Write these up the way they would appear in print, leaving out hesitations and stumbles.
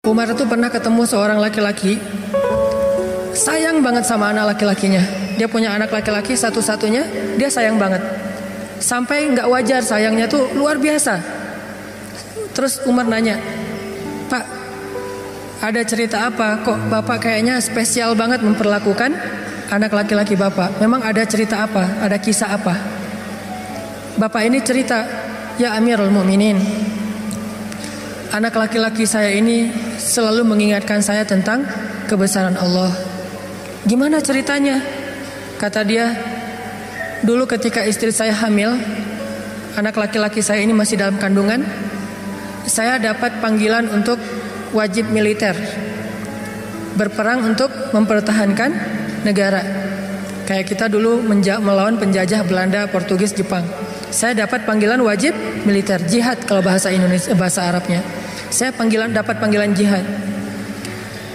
Umar itu pernah ketemu seorang laki-laki, sayang banget sama anak laki-lakinya. Dia punya anak laki-laki satu-satunya, dia sayang banget. Sampai nggak wajar sayangnya tuh luar biasa. Terus Umar nanya, "Pak, ada cerita apa? Kok Bapak kayaknya spesial banget memperlakukan anak laki-laki Bapak? Memang ada cerita apa? Ada kisah apa?" Bapak ini cerita, "Ya Amirul Mukminin, anak laki-laki saya ini selalu mengingatkan saya tentang kebesaran Allah." "Gimana ceritanya?" Kata dia, "Dulu ketika istri saya hamil, anak laki-laki saya ini masih dalam kandungan, saya dapat panggilan untuk wajib militer, berperang untuk mempertahankan negara. Kayak kita dulu melawan penjajah Belanda, Portugis, Jepang. Saya dapat panggilan wajib militer, jihad kalau bahasa Indonesia, bahasa Arabnya. Saya dapat panggilan jihad.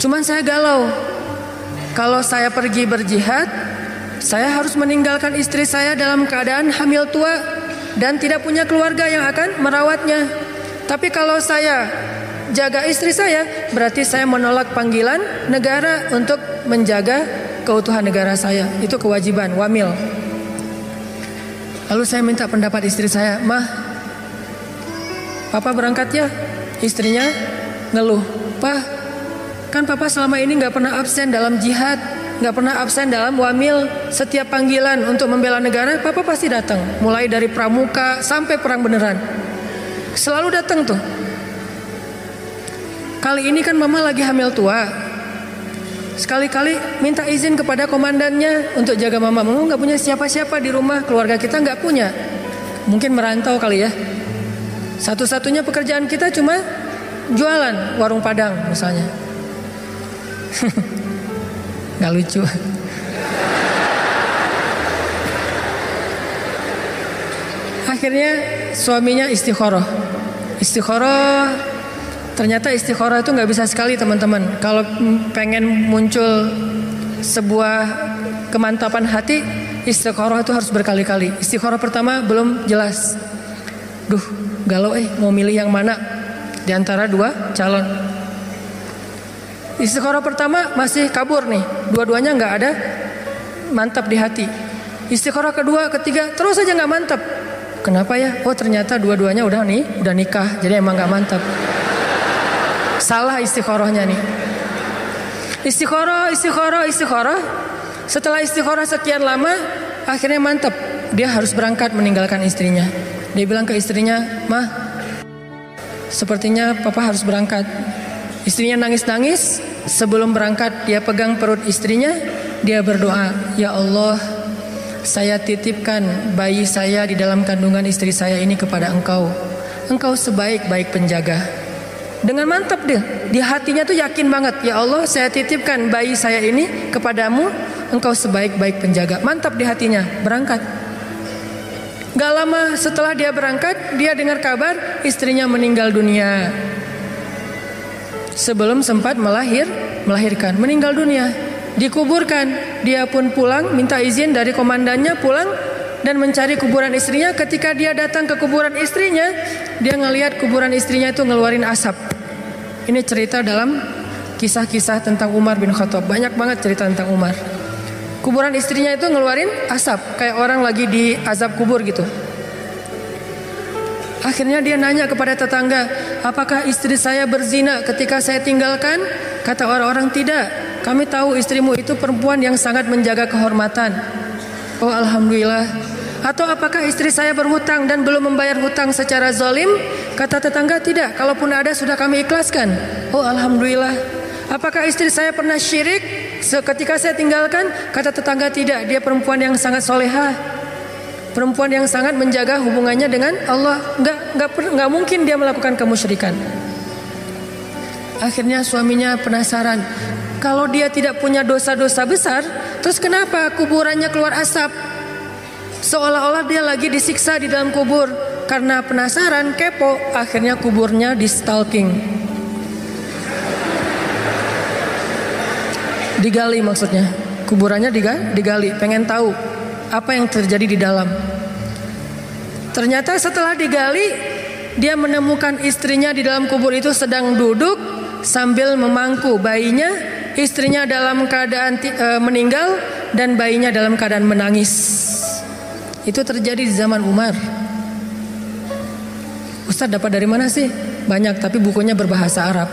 Cuman saya galau. Kalau saya pergi berjihad, saya harus meninggalkan istri saya dalam keadaan hamil tua dan tidak punya keluarga yang akan merawatnya. Tapi kalau saya jaga istri saya, berarti saya menolak panggilan negara untuk menjaga keutuhan negara saya. Itu kewajiban, wamil." Lalu saya minta pendapat istri saya, "Mah, Papa berangkat ya?" Istrinya ngeluh, "Pak, kan Papa selama ini gak pernah absen dalam jihad, gak pernah absen dalam wamil. Setiap panggilan untuk membela negara, Papa pasti datang. Mulai dari pramuka sampai perang beneran. Selalu datang tuh. Kali ini kan Mama lagi hamil tua. Sekali-kali minta izin kepada komandannya untuk jaga Mama. Mama gak punya siapa-siapa di rumah, keluarga kita gak punya. Mungkin merantau kali ya. Satu-satunya pekerjaan kita cuma jualan warung Padang misalnya." Gak lucu. Akhirnya suaminya istikharah. Ternyata istikharah itu gak bisa sekali teman-teman. Kalau pengen muncul sebuah kemantapan hati, istikharah itu harus berkali-kali. Istikharah pertama belum jelas. Galau mau milih yang mana di antara dua calon. Istikharah pertama masih kabur nih, dua-duanya nggak ada mantap di hati. Istikharah kedua, ketiga terus aja nggak mantap. Kenapa ya? Oh ternyata dua-duanya udah nikah, jadi emang nggak mantap. Salah istikharahnya nih. Istikharah. Setelah istikharah sekian lama, akhirnya mantap. Dia harus berangkat meninggalkan istrinya. Dia bilang ke istrinya, "Mah, sepertinya Papa harus berangkat." Istrinya nangis-nangis. Sebelum berangkat dia pegang perut istrinya. Dia berdoa, "Ya Allah, saya titipkan bayi saya di dalam kandungan istri saya ini kepada Engkau. Engkau sebaik-baik penjaga." Dengan mantap dia. Di hatinya tuh yakin banget, "Ya Allah, saya titipkan bayi saya ini kepadamu. Engkau sebaik-baik penjaga." Mantap di hatinya. Berangkat. Gak lama setelah dia berangkat, dia dengar kabar istrinya meninggal dunia. Sebelum sempat melahirkan, meninggal dunia. Dikuburkan. Dia pun pulang, minta izin dari komandannya pulang dan mencari kuburan istrinya. Ketika dia datang ke kuburan istrinya, dia ngelihat kuburan istrinya itu ngeluarin asap. Ini cerita dalam kisah-kisah tentang Umar bin Khattab. Banyak banget cerita tentang Umar. Kuburan istrinya itu ngeluarin asap, kayak orang lagi di azab kubur gitu. Akhirnya dia nanya kepada tetangga, "Apakah istri saya berzina ketika saya tinggalkan?" Kata orang-orang, "Tidak, kami tahu istrimu itu perempuan yang sangat menjaga kehormatan." "Oh alhamdulillah." "Atau apakah istri saya berhutang dan belum membayar hutang secara zalim?" Kata tetangga, "Tidak, kalaupun ada sudah kami ikhlaskan." "Oh alhamdulillah." "Apakah istri saya pernah syirik ketika saya tinggalkan?" Kata tetangga, "Tidak, dia perempuan yang sangat solehah, perempuan yang sangat menjaga hubungannya dengan Allah. Nggak mungkin dia melakukan kemusyrikan." Akhirnya suaminya penasaran, kalau dia tidak punya dosa-dosa besar, terus kenapa kuburannya keluar asap? Seolah-olah dia lagi disiksa di dalam kubur. Karena penasaran, kepo, akhirnya kuburnya di stalking. Digali maksudnya, kuburannya digali, pengen tahu apa yang terjadi di dalam. Ternyata setelah digali, dia menemukan istrinya di dalam kubur itu sedang duduk sambil memangku bayinya, istrinya dalam keadaan meninggal dan bayinya dalam keadaan menangis. Itu terjadi di zaman Umar. Ustadz dapat dari mana sih? Banyak, tapi bukunya berbahasa Arab.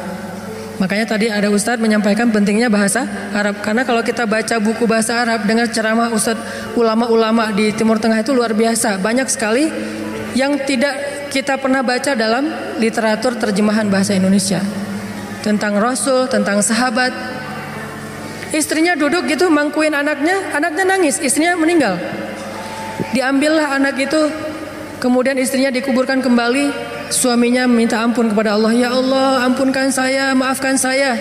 Makanya tadi ada Ustadz menyampaikan pentingnya bahasa Arab. Karena kalau kita baca buku bahasa Arab, dengar ceramah Ustadz ulama-ulama di Timur Tengah itu luar biasa. Banyak sekali yang tidak kita pernah baca dalam literatur terjemahan bahasa Indonesia. Tentang Rasul, tentang sahabat. Istrinya duduk gitu mangkuin anaknya nangis, istrinya meninggal. Diambillah anak itu, kemudian istrinya dikuburkan kembali. Suaminya minta ampun kepada Allah. Ya Allah, ampunkan saya, maafkan saya.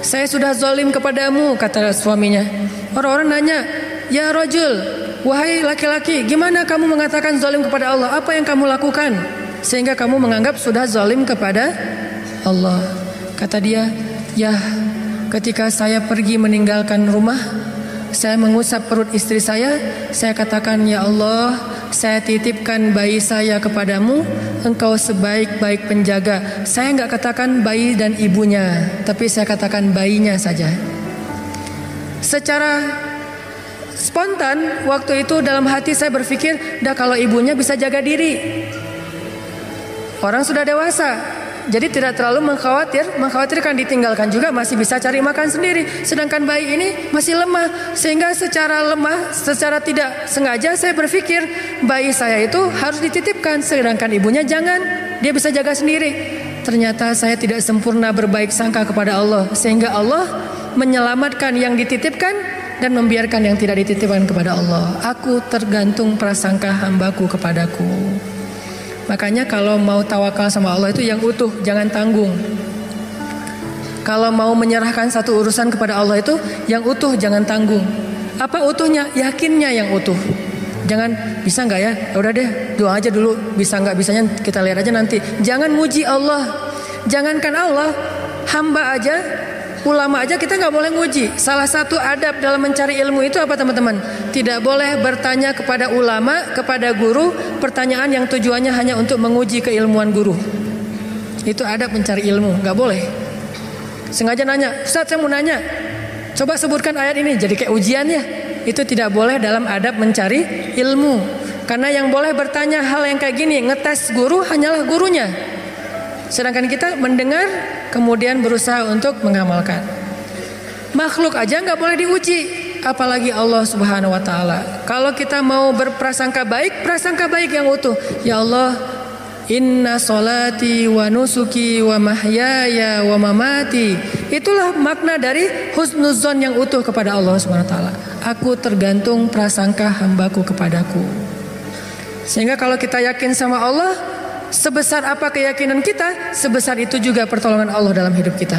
Saya sudah zalim kepadamu, kata suaminya. Orang-orang nanya, ya rajul, wahai laki-laki, gimana kamu mengatakan zalim kepada Allah? Apa yang kamu lakukan sehingga kamu menganggap sudah zalim kepada Allah? Kata dia, ya ketika saya pergi meninggalkan rumah, saya mengusap perut istri saya katakan, ya Allah, saya titipkan bayi saya kepadamu, engkau sebaik-baik penjaga. Saya enggak katakan bayi dan ibunya, tapi saya katakan bayinya saja. Secara spontan waktu itu dalam hati saya berpikir, dah kalau ibunya bisa jaga diri. Orang sudah dewasa, jadi tidak terlalu mengkhawatirkan, ditinggalkan juga masih bisa cari makan sendiri. Sedangkan bayi ini masih lemah, sehingga secara tidak sengaja saya berpikir bayi saya itu harus dititipkan, sedangkan ibunya jangan, dia bisa jaga sendiri. Ternyata saya tidak sempurna berbaik sangka kepada Allah, sehingga Allah menyelamatkan yang dititipkan dan membiarkan yang tidak dititipkan kepada Allah. Aku tergantung prasangka hambaku kepadaku. Makanya kalau mau tawakal sama Allah itu yang utuh, jangan tanggung. Kalau mau menyerahkan satu urusan kepada Allah itu yang utuh, jangan tanggung. Apa utuhnya? Yakinnya yang utuh. Jangan, bisa nggak ya? Udah deh, doa aja dulu. Bisa nggak bisanya kita lihat aja nanti. Jangan muji Allah. Jangankan Allah, hamba aja, ulama aja kita nggak boleh muji. Salah satu adab dalam mencari ilmu itu apa teman-teman? Tidak boleh bertanya kepada ulama, kepada guru, pertanyaan yang tujuannya hanya untuk menguji keilmuan guru. Itu adab mencari ilmu, nggak boleh. Sengaja nanya, Ustaz saya mau nanya, coba sebutkan ayat ini, jadi kayak ujian ya. Itu tidak boleh dalam adab mencari ilmu. Karena yang boleh bertanya hal yang kayak gini, ngetes guru hanyalah gurunya. Sedangkan kita mendengar, kemudian berusaha untuk mengamalkan. Makhluk aja nggak boleh diuji, apalagi Allah Subhanahu Wa Taala. Kalau kita mau berprasangka baik, prasangka baik yang utuh. Ya Allah, inna solati wa nusuki wa mahyaya wa mamati. Itulah makna dari husnuzon yang utuh kepada Allah Subhanahu Wa Taala. Aku tergantung prasangka hambaku kepadaku. Sehingga kalau kita yakin sama Allah, sebesar apa keyakinan kita, sebesar itu juga pertolongan Allah dalam hidup kita.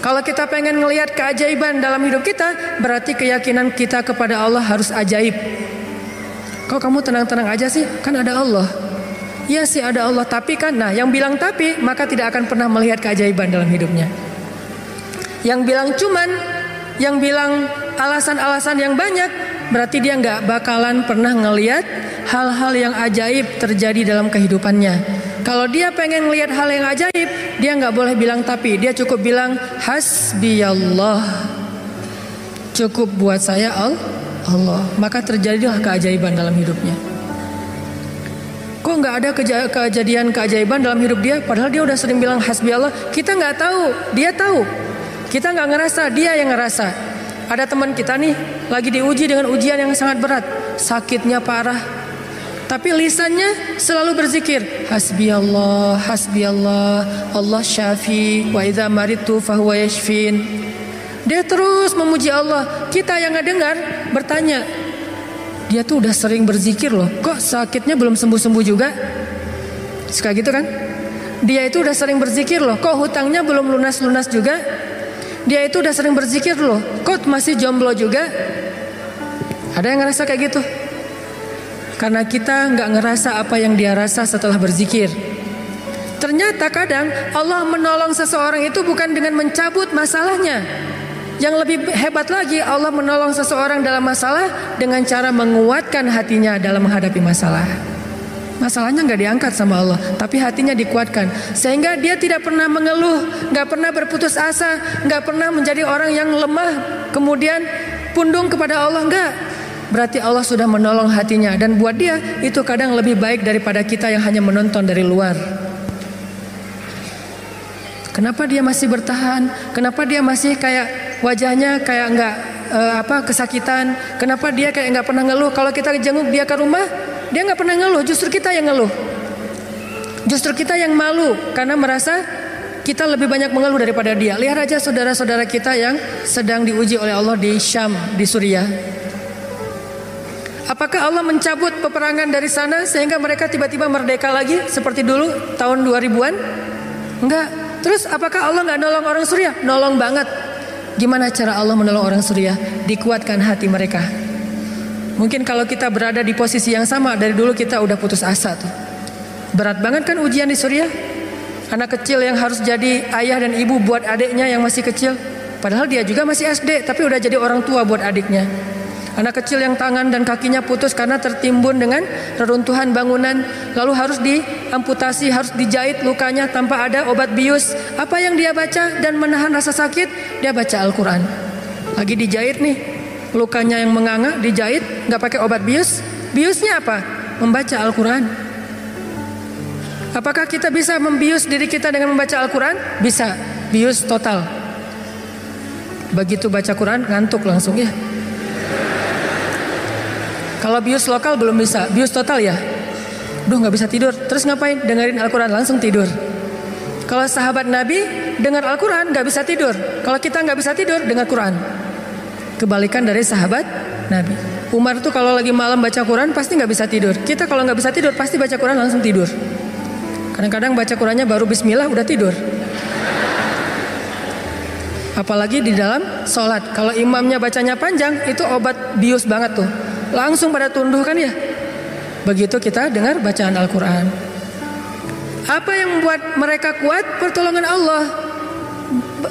Kalau kita pengen ngelihat keajaiban dalam hidup kita, berarti keyakinan kita kepada Allah harus ajaib. Kok kamu tenang-tenang aja sih? Kan ada Allah. Iya sih ada Allah, tapi kan, nah yang bilang tapi, maka tidak akan pernah melihat keajaiban dalam hidupnya. Yang bilang cuman, yang bilang alasan-alasan yang banyak, berarti dia nggak bakalan pernah ngelihat hal-hal yang ajaib terjadi dalam kehidupannya. Kalau dia pengen ngelihat hal yang ajaib, dia nggak boleh bilang tapi, dia cukup bilang hasbiyallah. Cukup buat saya Allah. Maka terjadilah keajaiban dalam hidupnya. Kok nggak ada kejadian keajaiban dalam hidup dia? Padahal dia udah sering bilang hasbiyallah. Kita nggak tahu, dia tahu. Kita nggak ngerasa, dia yang ngerasa. Ada teman kita nih lagi diuji dengan ujian yang sangat berat, sakitnya parah, tapi lisannya selalu berzikir hasbiyallah, hasbiyallah, Allah syafi, wa idza maridtu fahuwa yashfin. Dia terus memuji Allah. Kita yang nggak dengar bertanya, dia tuh udah sering berzikir loh, kok sakitnya belum sembuh-sembuh juga? Suka gitu kan? Dia itu udah sering berzikir loh, kok hutangnya belum lunas-lunas juga? Dia itu udah sering berzikir loh, kok masih jomblo juga? Ada yang ngerasa kayak gitu? Karena kita nggak ngerasa apa yang dia rasa setelah berzikir. Ternyata kadang Allah menolong seseorang itu bukan dengan mencabut masalahnya. Yang lebih hebat lagi, Allah menolong seseorang dalam masalah dengan cara menguatkan hatinya dalam menghadapi masalah. Masalahnya nggak diangkat sama Allah, tapi hatinya dikuatkan sehingga dia tidak pernah mengeluh, nggak pernah berputus asa, nggak pernah menjadi orang yang lemah kemudian pundung kepada Allah. Nggak, berarti Allah sudah menolong hatinya, dan buat dia itu kadang lebih baik daripada kita yang hanya menonton dari luar. Kenapa dia masih bertahan? Kenapa dia masih kayak wajahnya kayak nggak kesakitan? Kenapa dia kayak nggak pernah ngeluh? Kalau kita jenguk dia ke rumah, dia nggak pernah ngeluh. Justru kita yang ngeluh. Justru kita yang malu karena merasa kita lebih banyak mengeluh daripada dia. Lihat aja saudara-saudara kita yang sedang diuji oleh Allah di Syam, di Suriah. Apakah Allah mencabut peperangan dari sana sehingga mereka tiba-tiba merdeka lagi seperti dulu tahun 2000-an? Enggak. Terus apakah Allah nggak nolong orang Suriah? Nolong banget. Gimana cara Allah menolong orang Suriah? Dikuatkan hati mereka. Mungkin kalau kita berada di posisi yang sama, dari dulu kita udah putus asa tuh. Berat banget kan ujian di Suriah? Anak kecil yang harus jadi ayah dan ibu buat adiknya yang masih kecil. Padahal dia juga masih SD, tapi udah jadi orang tua buat adiknya. Anak kecil yang tangan dan kakinya putus karena tertimbun dengan reruntuhan bangunan, lalu harus diamputasi, harus dijahit lukanya tanpa ada obat bius. Apa yang dia baca dan menahan rasa sakit? Dia baca Al-Quran. Lagi dijahit nih, lukanya yang menganga, dijahit, gak pakai obat bius. Biusnya apa? Membaca Al-Quran. Apakah kita bisa membius diri kita dengan membaca Al-Quran? Bisa, bius total. Begitu baca Quran, ngantuk langsung ya. Kalau bius lokal belum bisa, bius total ya. Duh gak bisa tidur, terus ngapain? Dengerin Al-Quran, langsung tidur. Kalau sahabat Nabi dengar Al-Quran gak bisa tidur. Kalau kita gak bisa tidur, dengar Quran. Kebalikan dari sahabat Nabi. Umar tuh kalau lagi malam baca Quran pasti gak bisa tidur. Kita kalau gak bisa tidur pasti baca Quran langsung tidur. Kadang-kadang baca Qurannya baru bismillah udah tidur. Apalagi di dalam sholat. Kalau imamnya bacanya panjang, itu obat bius banget tuh. Langsung pada tunduh kan ya. Begitu kita dengar bacaan Al-Quran. Apa yang membuat mereka kuat? Pertolongan Allah.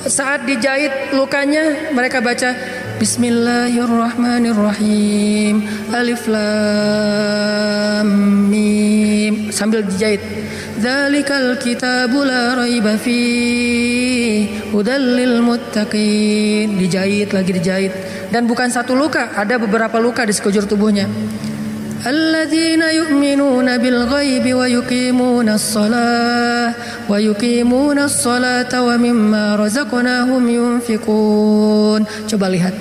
Saat dijahit lukanya, mereka baca Bismillahirrahmanirrahim, Alif Lam Mim, sambil dijahit. Dzalikal kitabu la raiba fihi hudal lil muttaqin. Dijahit lagi dijahit. Dan bukan satu luka, ada beberapa luka di sekujur tubuhnya. Alladzina yu'minuna bil ghaibi wa yuqimunas salata wa mimma razaqnahum yunfiqun. Coba lihat.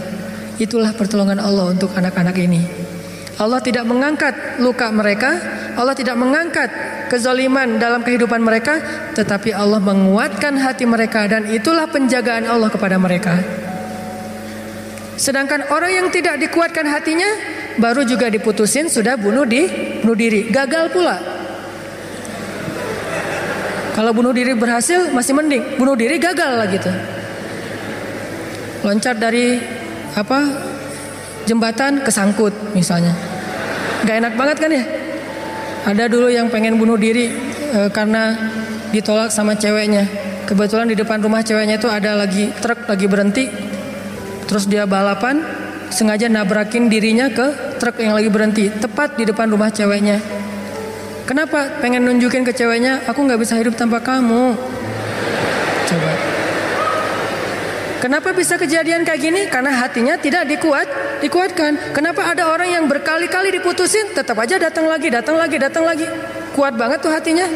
Itulah pertolongan Allah untuk anak-anak ini. Allah tidak mengangkat luka mereka, Allah tidak mengangkat kezaliman dalam kehidupan mereka, tetapi Allah menguatkan hati mereka, dan itulah penjagaan Allah kepada mereka. Sedangkan orang yang tidak dikuatkan hatinya, baru juga diputusin sudah bunuh diri, gagal pula. Kalau bunuh diri berhasil masih mending, bunuh diri gagal lah gitu. Loncat dari jembatan kesangkut misalnya, gak enak banget kan ya. Ada dulu yang pengen bunuh diri karena ditolak sama ceweknya. Kebetulan di depan rumah ceweknya itu ada truk lagi berhenti. Terus dia balapan, sengaja nabrakin dirinya ke truk yang lagi berhenti, tepat di depan rumah ceweknya. Kenapa? Pengen nunjukin ke ceweknya, aku gak bisa hidup tanpa kamu. Coba. Kenapa bisa kejadian kayak gini? Karena hatinya tidak dikuatkan. Kenapa ada orang yang berkali-kali diputusin, tetap aja datang lagi. Kuat banget tuh hatinya.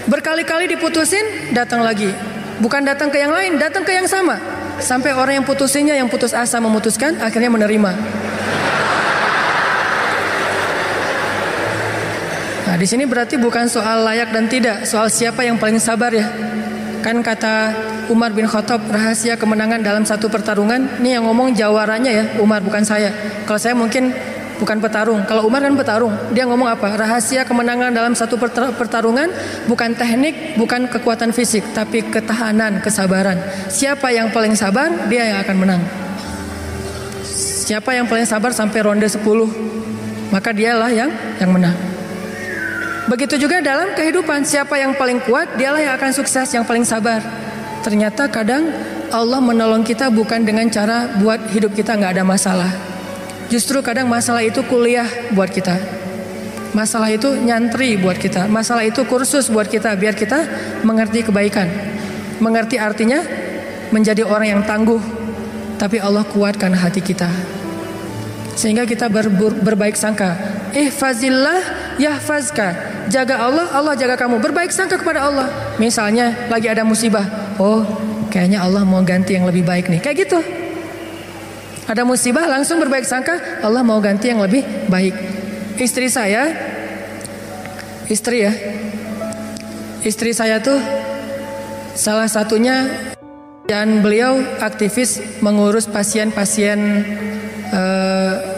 Berkali-kali diputusin, datang lagi. Bukan datang ke yang lain, datang ke yang sama. Sampai orang yang putusinnya, yang putus asa memutuskan, akhirnya menerima. Nah, di sini berarti bukan soal layak dan tidak, soal siapa yang paling sabar ya. Kan kata Umar bin Khattab, rahasia kemenangan dalam satu pertarungan, ini yang ngomong jawaranya ya, Umar bukan saya. Kalau saya mungkin bukan petarung. Kalau Umar kan petarung. Dia ngomong apa? Rahasia kemenangan dalam satu pertarungan bukan teknik, bukan kekuatan fisik, tapi ketahanan, kesabaran. Siapa yang paling sabar, dia yang akan menang. Siapa yang paling sabar sampai ronde 10, maka dialah yang menang. Begitu juga dalam kehidupan, siapa yang paling kuat, dialah yang akan sukses, yang paling sabar. Ternyata kadang Allah menolong kita bukan dengan cara buat hidup kita gak ada masalah. Justru kadang masalah itu kuliah buat kita. Masalah itu nyantri buat kita. Masalah itu kursus buat kita, biar kita mengerti kebaikan. Mengerti artinya menjadi orang yang tangguh. Tapi Allah kuatkan hati kita, sehingga kita berbaik sangka. Ihfazillah yahfazka. Jaga Allah, Allah jaga kamu. Berbaik sangka kepada Allah. Misalnya lagi ada musibah, oh kayaknya Allah mau ganti yang lebih baik nih. Kayak gitu. Ada musibah langsung berbaik sangka, Allah mau ganti yang lebih baik. Istri saya tuh salah satunya, dan beliau aktivis mengurus pasien-pasien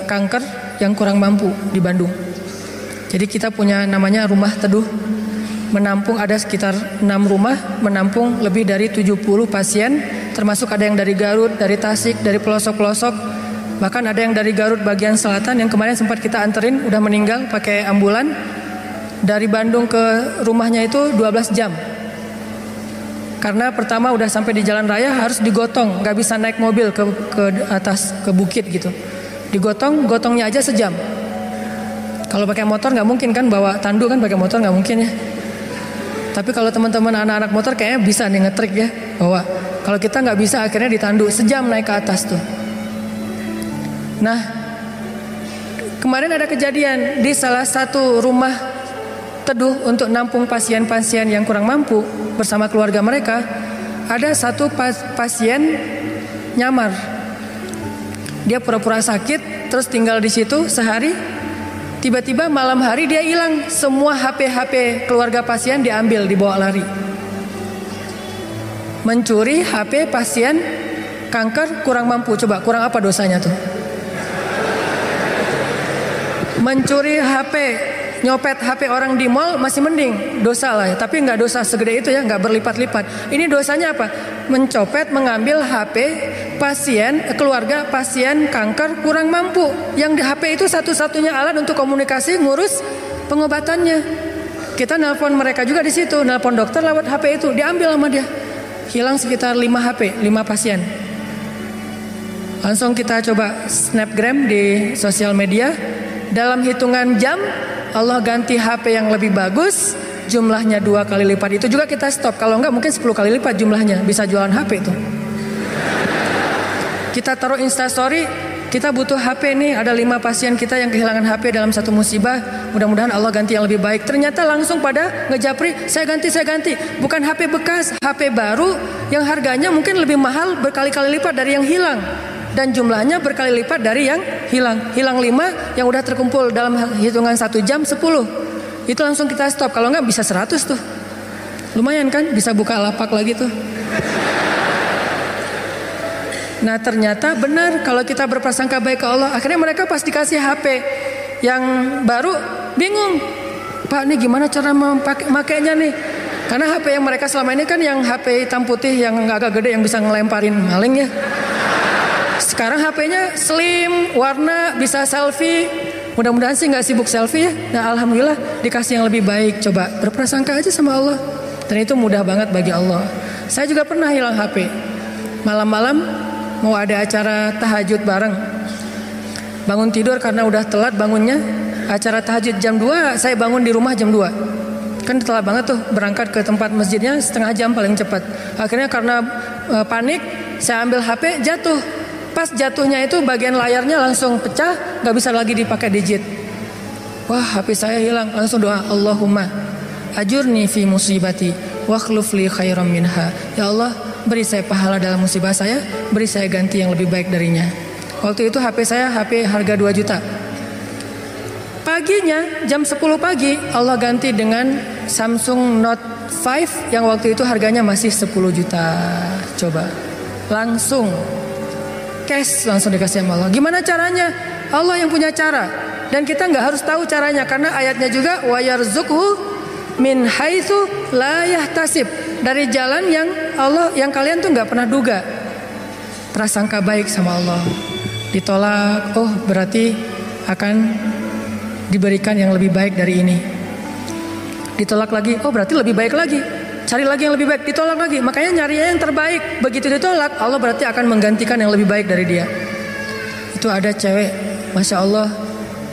kanker yang kurang mampu di Bandung. Jadi kita punya namanya Rumah Teduh, menampung ada sekitar 6 rumah, menampung lebih dari 70 pasien, termasuk ada yang dari Garut, dari Tasik, dari pelosok-pelosok, bahkan ada yang dari Garut bagian selatan yang kemarin sempat kita anterin, udah meninggal pakai ambulan. Dari Bandung ke rumahnya itu 12 jam. Karena pertama udah sampai di jalan raya harus digotong, nggak bisa naik mobil ke atas ke bukit gitu. Gotongnya aja sejam. Kalau pakai motor nggak mungkin kan, bawa tandu kan, pakai motor nggak mungkin ya. Tapi kalau teman-teman anak-anak motor kayaknya bisa nih ngetrik ya, bahwa kalau kita nggak bisa akhirnya ditandu sejam naik ke atas tuh. Nah, kemarin ada kejadian di salah satu rumah teduh untuk nampung pasien-pasien yang kurang mampu bersama keluarga mereka. Ada satu pasien nyamar. Dia pura-pura sakit, terus tinggal di situ sehari. Tiba-tiba malam hari dia hilang. Semua HP keluarga pasien diambil, dibawa lari. Mencuri HP pasien kanker kurang mampu. Coba kurang apa dosanya tuh? Mencuri HP, nyopet HP orang di mall masih mending, dosa lah ya. Tapi nggak dosa segede itu ya, nggak berlipat-lipat. Ini dosanya apa? Mencopet, mengambil HP pasien, keluarga pasien kanker kurang mampu. Yang di HP itu satu-satunya alat untuk komunikasi, ngurus pengobatannya. Kita nelpon mereka juga di situ, nelpon dokter lewat HP itu, diambil sama dia. Hilang sekitar 5 HP, 5 pasien. Langsung kita coba snapgram di sosial media. Dalam hitungan jam Allah ganti HP yang lebih bagus, jumlahnya 2 kali lipat. Itu juga kita stop. Kalau enggak mungkin 10 kali lipat jumlahnya. Bisa jualan HP itu. Kita taruh Instastory, kita butuh HP nih. Ada 5 pasien kita yang kehilangan HP dalam satu musibah. Mudah-mudahan Allah ganti yang lebih baik. Ternyata langsung pada ngejapri, saya ganti. Bukan HP bekas, HP baru yang harganya mungkin lebih mahal berkali-kali lipat dari yang hilang. Dan jumlahnya berkali lipat dari yang hilang. Hilang 5, yang udah terkumpul dalam hitungan 1 jam 10. Itu langsung kita stop. Kalau enggak bisa 100 tuh. Lumayan kan, bisa buka lapak lagi tuh. Nah ternyata benar, kalau kita berprasangka baik ke Allah, akhirnya mereka pas dikasih HP yang baru bingung, Pak ini gimana cara memakainya nih. Karena HP yang mereka selama ini kan yang HP hitam putih yang agak gede yang bisa ngelemparin maling ya. Sekarang HP-nya slim, warna, bisa selfie. Mudah-mudahan sih nggak sibuk selfie ya. Nah alhamdulillah dikasih yang lebih baik. Coba berprasangka aja sama Allah. Dan itu mudah banget bagi Allah. Saya juga pernah hilang HP. Malam-malam mau ada acara tahajud bareng. Bangun tidur karena udah telat bangunnya. Acara tahajud jam 2, saya bangun di rumah jam 2. Kan telat banget tuh, berangkat ke tempat masjidnya setengah jam paling cepat. Akhirnya karena panik, saya ambil HP, jatuh. Pas jatuhnya itu bagian layarnya langsung pecah, gak bisa lagi dipakai digit. Wah HP saya hilang. Langsung doa, Allahumma ajurni fi musibati wa akhluf li khairam minha. Ya Allah, beri saya pahala dalam musibah saya, beri saya ganti yang lebih baik darinya. Waktu itu HP saya HP harga 2 juta. Paginya jam 10 pagi Allah ganti dengan Samsung Note 5 yang waktu itu harganya masih 10 juta. Coba langsung cash, langsung dikasih sama Allah. Gimana caranya? Allah yang punya cara. Dan kita nggak harus tahu caranya, karena ayatnya juga wa yarzuqhu min haitsu la yahtasib, dari jalan yang Allah yang kalian tuh nggak pernah duga. Prasangka baik sama Allah. Ditolak, oh berarti akan diberikan yang lebih baik dari ini. Ditolak lagi, oh berarti lebih baik lagi. Cari lagi yang lebih baik, ditolak lagi. Makanya nyari yang terbaik. Begitu ditolak, Allah berarti akan menggantikan yang lebih baik dari dia. Itu ada cewek Masya Allah,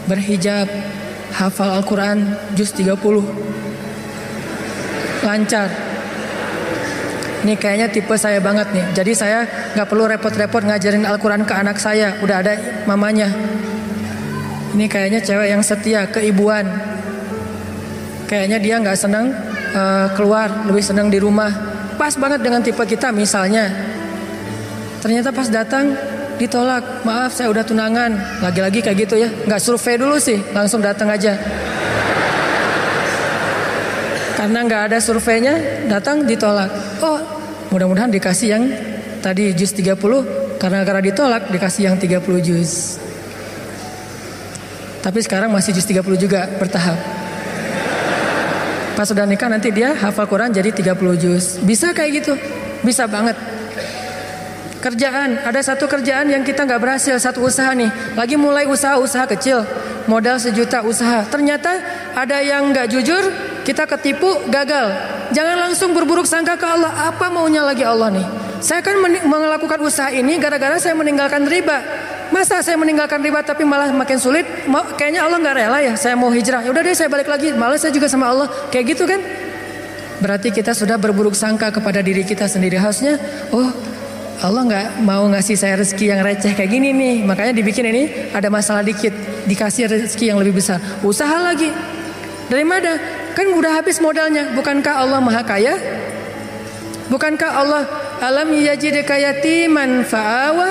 berhijab, hafal Al-Quran, juz 30, lancar. Ini kayaknya tipe saya banget nih. Jadi saya gak perlu repot-repot ngajarin Al-Quran ke anak saya, udah ada mamanya. Ini kayaknya cewek yang setia, keibuan. Kayaknya dia gak senang keluar, lebih senang di rumah. Pas banget dengan tipe kita misalnya. Ternyata pas datang ditolak, maaf saya udah tunangan. Lagi-lagi kayak gitu ya, gak survei dulu sih, langsung datang aja. Karena gak ada surveinya, datang ditolak. Oh, mudah-mudahan dikasih yang tadi juz 30, karena ditolak dikasih yang 30 juz. Tapi sekarang masih juz 30 juga, bertahap. Pas sudah nikah nanti dia hafal Quran jadi 30 juz. Bisa kayak gitu, bisa banget. Kerjaan, ada satu kerjaan yang kita gak berhasil, satu usaha nih. Lagi mulai usaha kecil, modal 1 juta usaha. Ternyata ada yang gak jujur, kita ketipu, gagal. Jangan langsung berburuk sangka ke Allah. Apa maunya lagi Allah nih? Saya kan melakukan usaha ini gara-gara saya meninggalkan riba. Masa saya meninggalkan riba tapi malah makin sulit? Kayaknya Allah gak rela ya. Saya mau hijrah. Ya udah deh saya balik lagi. Malah saya juga sama Allah. Kayak gitu kan? Berarti kita sudah berburuk sangka kepada diri kita sendiri. Harusnya, oh Allah gak mau ngasih saya rezeki yang receh kayak gini nih. Makanya dibikin ini ada masalah dikit, dikasih rezeki yang lebih besar. Usaha lagi. Dari mana? Kan udah habis modalnya. Bukankah Allah maha kaya? Bukankah Allah alam yajidka yatiman fa'awa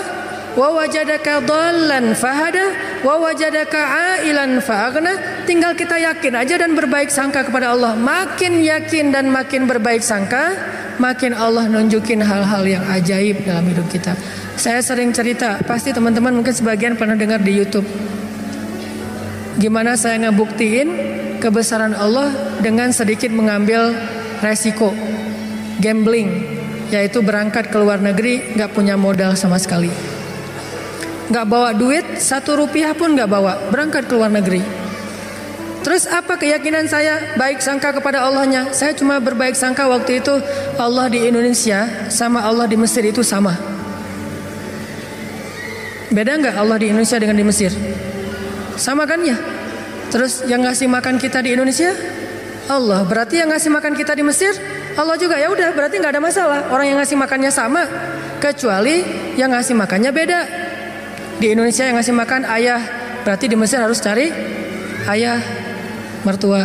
wa wajadaka dhallan fahada wa wajadaka ailan fa'aghna? Tinggal kita yakin aja dan berbaik sangka kepada Allah. Makin yakin dan makin berbaik sangka, makin Allah nunjukin hal-hal yang ajaib dalam hidup kita. Saya sering cerita, pasti teman-teman mungkin sebagian pernah dengar di YouTube. Gimana saya ngebuktiin kebesaran Allah dengan sedikit mengambil resiko gambling, yaitu berangkat ke luar negeri gak punya modal sama sekali, gak bawa duit 1 rupiah pun gak bawa, berangkat ke luar negeri. Terus apa keyakinan saya? Baik sangka kepada Allahnya. Saya cuma berbaik sangka waktu itu Allah di Indonesia sama Allah di Mesir itu sama. Beda gak Allah di Indonesia dengan di Mesir? Sama kan ya? Terus yang ngasih makan kita di Indonesia Allah, berarti yang ngasih makan kita di Mesir Allah juga. Ya udah, berarti nggak ada masalah. Orang yang ngasih makannya sama, kecuali yang ngasih makannya beda. Di Indonesia yang ngasih makan ayah, berarti di Mesir harus cari ayah mertua.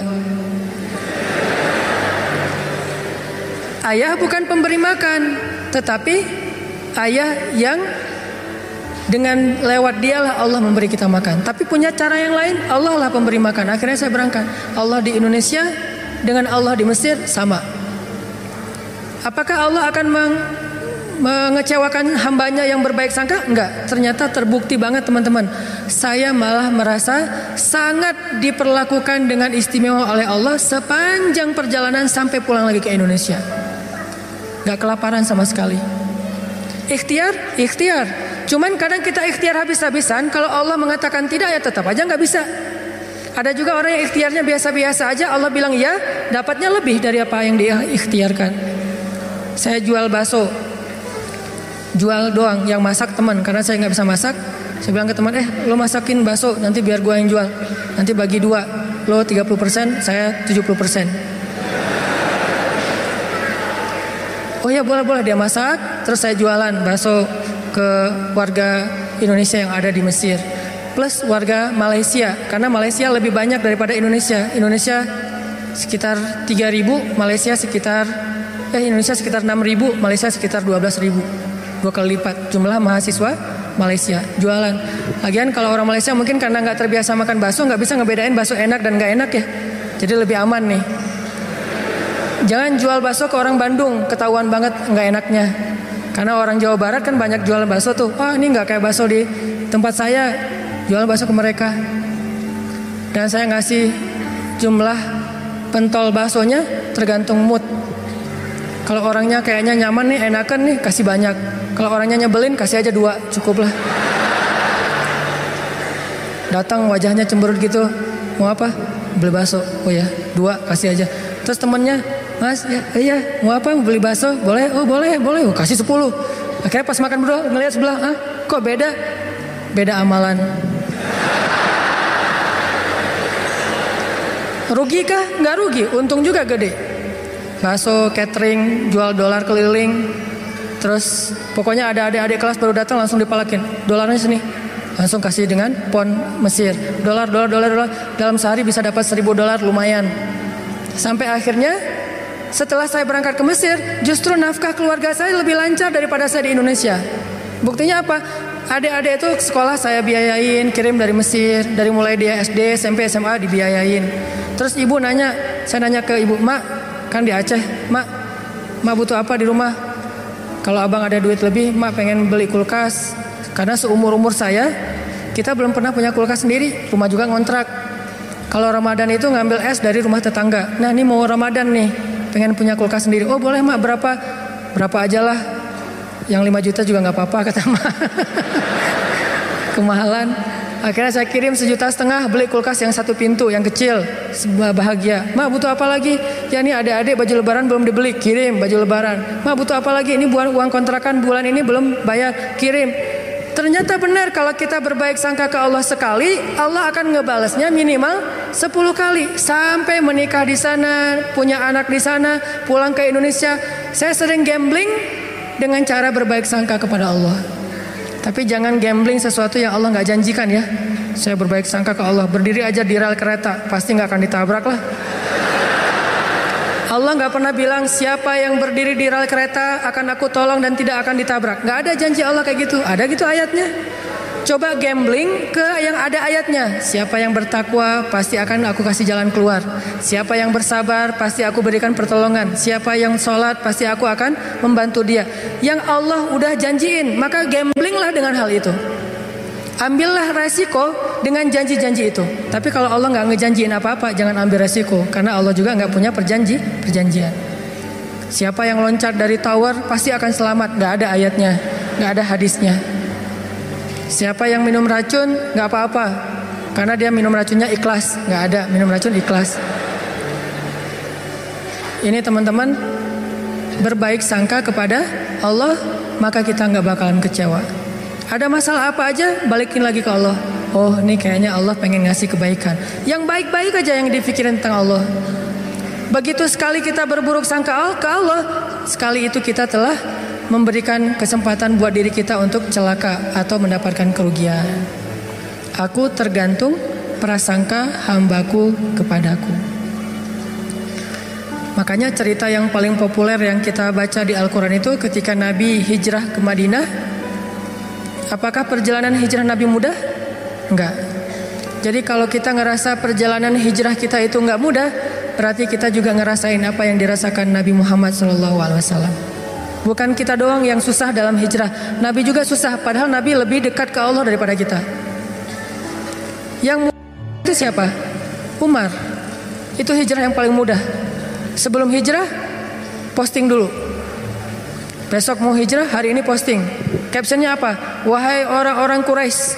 Ayah bukan pemberi makan, tetapi ayah yang dengan lewat dialah Allah memberi kita makan. Tapi punya cara yang lain, Allah lah pemberi makan. Akhirnya saya berangkat. Allah di Indonesia dengan Allah di Mesir sama. Apakah Allah akan mengecewakan hambanya yang berbaik sangka? Enggak. Ternyata terbukti banget teman-teman. Saya malah merasa sangat diperlakukan dengan istimewa oleh Allah sepanjang perjalanan sampai pulang lagi ke Indonesia. Enggak kelaparan sama sekali. Ikhtiar. Cuman kadang kita ikhtiar habis-habisan. Kalau Allah mengatakan tidak, ya tetap aja gak bisa. Ada juga orang yang ikhtiarnya biasa-biasa aja, Allah bilang ya, dapatnya lebih dari apa yang dia ikhtiarkan. Saya jual bakso, jual doang, yang masak teman, karena saya gak bisa masak. Saya bilang ke teman, lo masakin bakso, nanti biar gua yang jual. Nanti bagi 2, lo 30%, saya 70%. Oh ya boleh, dia masak, terus saya jualan bakso ke warga Indonesia yang ada di Mesir, plus warga Malaysia, karena Malaysia lebih banyak daripada Indonesia. Indonesia sekitar 3.000, Malaysia sekitar Indonesia sekitar 6.000, Malaysia sekitar 12.000, 2 kali lipat jumlah mahasiswa Malaysia. Jualan. Lagian kalau orang Malaysia mungkin karena nggak terbiasa makan bakso, nggak bisa ngebedain bakso enak dan nggak enak ya, jadi lebih aman nih. Jangan jual bakso ke orang Bandung, ketahuan banget nggak enaknya. Karena orang Jawa Barat kan banyak jual bakso tuh. Oh ini gak kayak bakso di tempat saya, jual bakso ke mereka. Dan saya ngasih jumlah pentol baksonya tergantung mood. Kalau orangnya kayaknya nyaman nih, enakan nih, kasih banyak. Kalau orangnya nyebelin, kasih aja 2, cukup lah. Datang wajahnya cemberut gitu, mau apa? Beli bakso. Oh ya 2, kasih aja. Terus temennya, Mas, iya, mau apa? Mau beli bakso? Boleh? Oh boleh. Oh, kasih 10. Akhirnya pas makan berdua ngelihat sebelah, kok beda? Beda amalan. Rugi kah? Nggak rugi, untung juga gede. Bakso, catering, jual dolar keliling. Terus pokoknya ada adik-adik kelas baru datang langsung dipalakin. Dolarnya sini. Langsung kasih dengan pon Mesir. Dolar. Dalam sehari bisa dapat 1.000 dolar, lumayan. Sampai akhirnya setelah saya berangkat ke Mesir, justru nafkah keluarga saya lebih lancar daripada saya di Indonesia. Buktinya apa? Adik-adik itu sekolah saya biayain, kirim dari Mesir. Dari mulai dia SD, SMP, SMA dibiayain. Terus ibu nanya, saya nanya ke ibu, "Mak, kan di Aceh, Mak butuh apa di rumah? Kalau abang ada duit lebih, Mak pengen beli kulkas." Karena seumur-umur saya, kita belum pernah punya kulkas sendiri. Rumah juga ngontrak. Kalau Ramadan itu ngambil es dari rumah tetangga. Nah ini mau Ramadan nih, pengen punya kulkas sendiri. Oh boleh Mak, berapa aja lah. Yang 5 juta juga gak apa-apa kata Mak. Kemahalan. Akhirnya saya kirim 1,5 juta beli kulkas yang 1 pintu, yang kecil. Bahagia. "Mak butuh apa lagi?" "Ya nih adik-adik baju lebaran belum dibeli." Kirim baju lebaran. "Mak butuh apa lagi?" "Ini uang kontrakan bulan ini belum bayar." Kirim. Ternyata benar, kalau kita berbaik sangka ke Allah sekali, Allah akan ngebalasnya minimal 10 kali. Sampai menikah di sana, punya anak di sana, pulang ke Indonesia. Saya sering gambling dengan cara berbaik sangka kepada Allah. Tapi jangan gambling sesuatu yang Allah gak janjikan ya. Saya berbaik sangka ke Allah, berdiri aja di rel kereta, pasti gak akan ditabrak lah. Allah gak pernah bilang siapa yang berdiri di rel kereta akan aku tolong dan tidak akan ditabrak. Gak ada janji Allah kayak gitu. Ada gitu ayatnya. Coba gambling ke yang ada ayatnya. Siapa yang bertakwa pasti akan aku kasih jalan keluar. Siapa yang bersabar pasti aku berikan pertolongan. Siapa yang sholat pasti aku akan membantu dia. Yang Allah udah janjiin, maka gamblinglah dengan hal itu. Ambillah resiko dengan janji-janji itu. Tapi kalau Allah gak ngejanjiin apa-apa, jangan ambil resiko. Karena Allah juga gak punya perjanjian. Siapa yang loncat dari tower pasti akan selamat. Gak ada ayatnya, gak ada hadisnya. Siapa yang minum racun gak apa-apa, karena dia minum racunnya ikhlas. Gak ada minum racun ikhlas. Ini teman-teman, berbaik sangka kepada Allah, maka kita gak bakalan kecewa. Ada masalah apa aja, balikin lagi ke Allah. Oh ini kayaknya Allah pengen ngasih kebaikan. Yang baik-baik aja yang dipikirin tentang Allah. Begitu sekali kita berburuk sangka ke Allah, sekali itu kita telah memberikan kesempatan buat diri kita untuk celaka atau mendapatkan kerugian. Aku tergantung prasangka hambaku kepadaku. Makanya cerita yang paling populer yang kita baca di Al-Quran itu ketika Nabi hijrah ke Madinah. Apakah perjalanan hijrah Nabi mudah? Enggak. Jadi kalau kita ngerasa perjalanan hijrah kita itu enggak mudah, berarti kita juga ngerasain apa yang dirasakan Nabi Muhammad SAW. Bukan kita doang yang susah dalam hijrah, Nabi juga susah. Padahal Nabi lebih dekat ke Allah daripada kita. Yang mudah itu siapa? Umar. Itu hijrah yang paling mudah. Sebelum hijrah, posting dulu. Besok mau hijrah, hari ini posting. Captionnya apa? Wahai orang-orang Quraisy,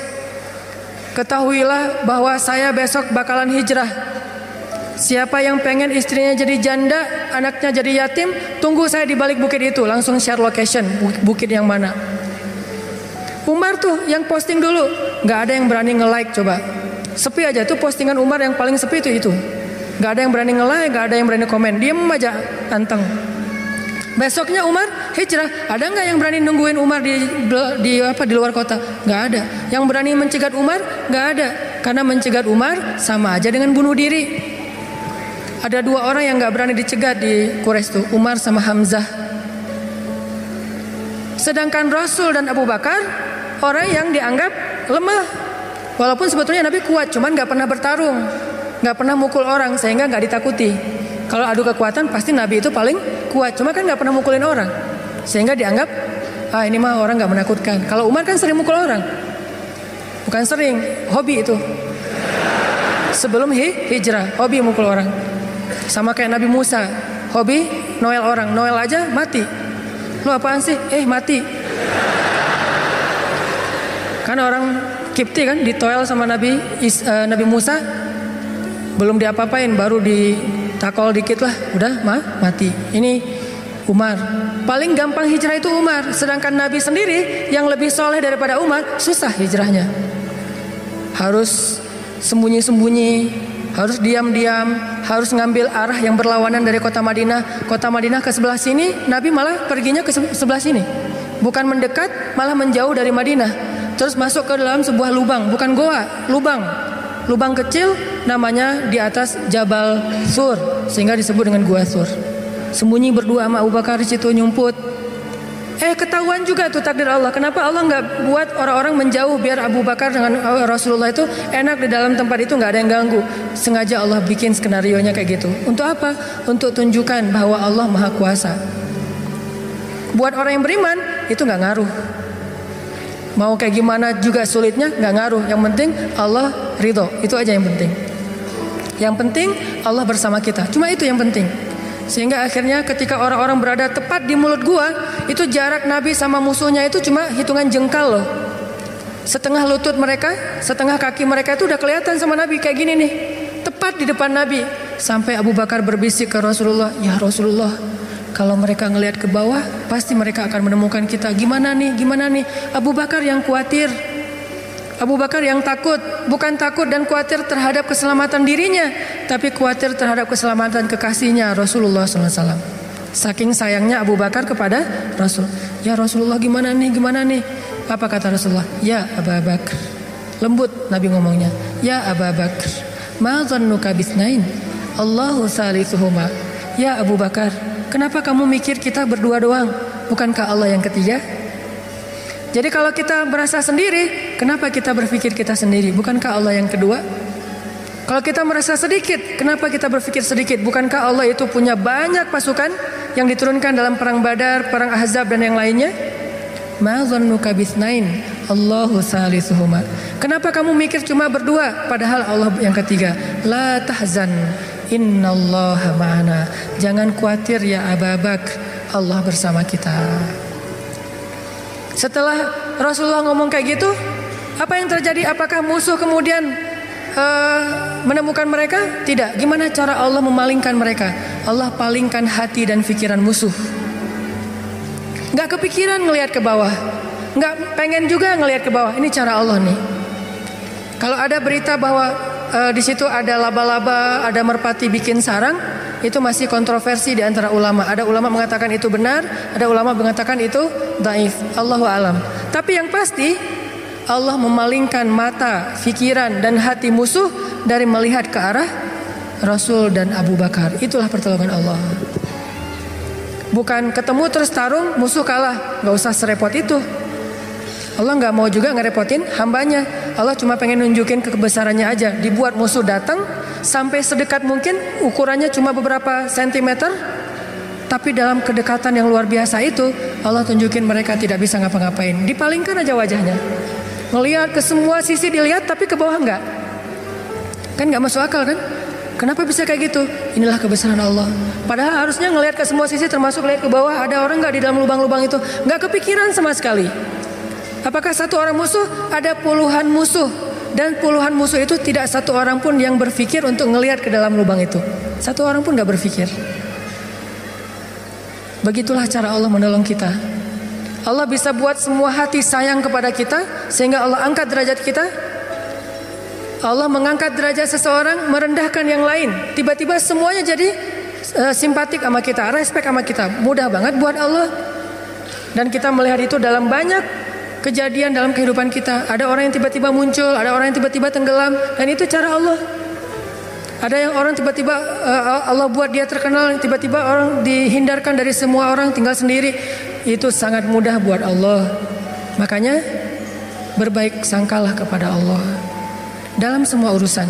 ketahuilah bahwa saya besok bakalan hijrah. Siapa yang pengen istrinya jadi janda, anaknya jadi yatim, tunggu saya di balik bukit itu. Langsung share location, bukit yang mana. Umar tuh yang posting dulu. Gak ada yang berani nge-like coba. Sepi aja tuh postingan Umar yang paling sepi itu. Gak ada yang berani nge-like, gak ada yang berani komen. Diem aja, anteng. Besoknya Umar hijrah. Ada nggak yang berani nungguin Umar di luar kota? Nggak ada. Yang berani mencegat Umar? Nggak ada. Karena mencegat Umar sama aja dengan bunuh diri. Ada 2 orang yang nggak berani dicegat di Quraisy tuh, Umar sama Hamzah. Sedangkan Rasul dan Abu Bakar orang yang dianggap lemah. Walaupun sebetulnya Nabi kuat, cuman nggak pernah bertarung, nggak pernah mukul orang sehingga nggak ditakuti. Kalau adu kekuatan pasti Nabi itu paling kuat, cuma kan nggak pernah mukulin orang, sehingga dianggap ini mah orang nggak menakutkan. Kalau Umar kan sering mukul orang, bukan sering, hobi itu. Sebelum hijrah, hobi mukul orang. Sama kayak Nabi Musa, hobi noel orang, noel aja mati. Lo apaan sih? Mati. Kan orang Kipti kan ditoel sama Nabi Musa, belum diapa-apain, baru ditakol dikit lah, udah mati. Ini Umar. Paling gampang hijrah itu Umar. Sedangkan Nabi sendiri yang lebih soleh daripada Umar, susah hijrahnya. Harus sembunyi-sembunyi, harus diam-diam, harus ngambil arah yang berlawanan dari kota Madinah. Kota Madinah ke sebelah sini, Nabi malah perginya ke sebelah sini. Bukan mendekat, malah menjauh dari Madinah. Terus masuk ke dalam sebuah lubang, bukan goa, lubang. Lubang kecil namanya di atas Jabal Sur, sehingga disebut dengan Gua Sur. Sembunyi berdua sama Abu Bakar di situ nyumput. Ketahuan juga tuh takdir Allah. Kenapa Allah nggak buat orang-orang menjauh biar Abu Bakar dengan Rasulullah itu enak di dalam tempat itu, nggak ada yang ganggu. Sengaja Allah bikin skenarionya kayak gitu. Untuk apa? Untuk tunjukkan bahwa Allah Maha Kuasa. Buat orang yang beriman itu nggak ngaruh. Mau kayak gimana juga sulitnya nggak ngaruh. Yang penting Allah ridho. Itu aja yang penting. Yang penting Allah bersama kita. Cuma itu yang penting. Sehingga akhirnya ketika orang-orang berada tepat di mulut gua, itu jarak Nabi sama musuhnya itu cuma hitungan jengkal loh. Setengah lutut mereka, setengah kaki mereka itu udah kelihatan sama Nabi kayak gini nih. Tepat di depan Nabi. Sampai Abu Bakar berbisik ke Rasulullah, "Ya Rasulullah, kalau mereka ngelihat ke bawah, pasti mereka akan menemukan kita. Gimana nih? Gimana nih?" Abu Bakar yang khawatir. Abu Bakar yang takut, bukan takut dan khawatir terhadap keselamatan dirinya, tapi khawatir terhadap keselamatan kekasihnya Rasulullah SAW. Saking sayangnya Abu Bakar kepada Rasul. "Ya Rasulullah, gimana nih? Gimana nih?" Apa kata Rasulullah? "Ya Abu Bakar." Lembut Nabi ngomongnya. "Ya Abu Bakar, ma dhannuka bisnain? Allahu salisuhuma." Ya Abu Bakar, kenapa kamu mikir kita berdua doang? Bukankah Allah yang ketiga? Jadi kalau kita merasa sendiri, kenapa kita berpikir kita sendiri? Bukankah Allah yang kedua? Kalau kita merasa sedikit, kenapa kita berpikir sedikit? Bukankah Allah itu punya banyak pasukan yang diturunkan dalam perang Badar, perang Ahzab dan yang lainnya? Ma dhannuka bisnain? Allahu salisuhuma. Kenapa kamu mikir cuma berdua padahal Allah yang ketiga? La tahzan, innallaha ma'ana. Jangan khawatir ya Abu Bakar, Allah bersama kita. Setelah Rasulullah ngomong kayak gitu, apa yang terjadi? Apakah musuh kemudian menemukan mereka? Tidak. Gimana cara Allah memalingkan mereka? Allah palingkan hati dan pikiran musuh. Gak kepikiran ngelihat ke bawah, gak pengen juga ngelihat ke bawah. Ini cara Allah nih. Kalau ada berita bahwa di situ ada laba-laba, ada merpati bikin sarang, itu masih kontroversi di antara ulama. Ada ulama mengatakan itu benar, ada ulama mengatakan itu dhaif. Allahu alam. Tapi yang pasti Allah memalingkan mata, pikiran dan hati musuh dari melihat ke arah Rasul dan Abu Bakar. Itulah pertolongan Allah. Bukan ketemu terus tarung, musuh kalah. Gak usah serepot itu. Allah gak mau juga ngerepotin hambanya. Allah cuma pengen nunjukin kebesarannya aja. Dibuat musuh datang sampai sedekat mungkin, ukurannya cuma beberapa sentimeter, tapi dalam kedekatan yang luar biasa itu Allah tunjukin mereka tidak bisa ngapa-ngapain. Dipalingkan aja wajahnya, ngelihat ke semua sisi dilihat, tapi ke bawah enggak. Kan gak masuk akal kan? Kenapa bisa kayak gitu? Inilah kebesaran Allah. Padahal harusnya ngelihat ke semua sisi, termasuk lihat ke bawah, ada orang gak di dalam lubang-lubang itu. Gak kepikiran sama sekali. Apakah satu orang musuh? Ada puluhan musuh. Dan puluhan musuh itu tidak satu orang pun yang berpikir untuk ngelihat ke dalam lubang itu. Satu orang pun gak berpikir. Begitulah cara Allah menolong kita. Allah bisa buat semua hati sayang kepada kita, sehingga Allah angkat derajat kita. Allah mengangkat derajat seseorang, merendahkan yang lain. Tiba-tiba semuanya jadi simpatik sama kita, respect sama kita. Mudah banget buat Allah. Dan kita melihat itu dalam banyak kejadian dalam kehidupan kita. Ada orang yang tiba-tiba muncul, ada orang yang tiba-tiba tenggelam, dan itu cara Allah. Ada yang orang tiba-tiba Allah buat dia terkenal, tiba-tiba orang dihindarkan dari semua orang, tinggal sendiri. Itu sangat mudah buat Allah. Makanya berbaik sangkalah kepada Allah dalam semua urusan.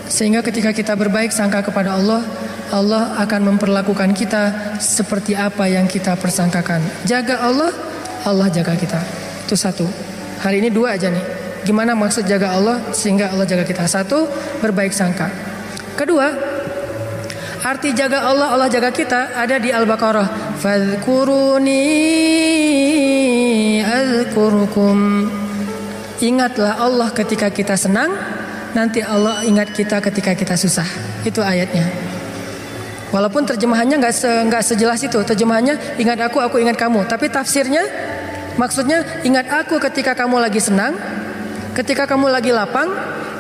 Sehingga ketika kita berbaik sangka kepada Allah, Allah akan memperlakukan kita seperti apa yang kita persangkakan. Jaga Allah, Allah jaga kita. Itu satu. Hari ini dua aja nih. Gimana maksud jaga Allah sehingga Allah jaga kita? Satu, berbaik sangka. Kedua, arti jaga Allah, Allah jaga kita ada di Al-Baqarah. Fadhkuruni azkurukum. Ingatlah Allah ketika kita senang, nanti Allah ingat kita ketika kita susah. Itu ayatnya. Walaupun terjemahannya nggak sejelas itu. Terjemahannya ingat aku ingat kamu. Tapi tafsirnya, maksudnya ingat aku ketika kamu lagi senang, ketika kamu lagi lapang,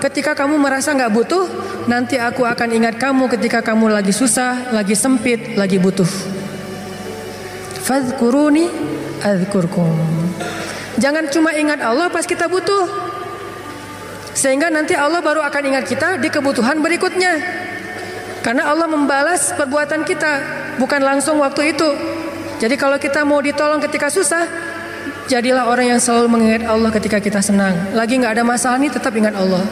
ketika kamu merasa nggak butuh, nanti aku akan ingat kamu ketika kamu lagi susah, lagi sempit, lagi butuh. Fadhkuruni adzkurkum. Jangan cuma ingat Allah pas kita butuh, sehingga nanti Allah baru akan ingat kita di kebutuhan berikutnya. Karena Allah membalas perbuatan kita, bukan langsung waktu itu. Jadi kalau kita mau ditolong ketika susah, jadilah orang yang selalu mengingat Allah ketika kita senang. Lagi gak ada masalah nih, tetap ingat Allah.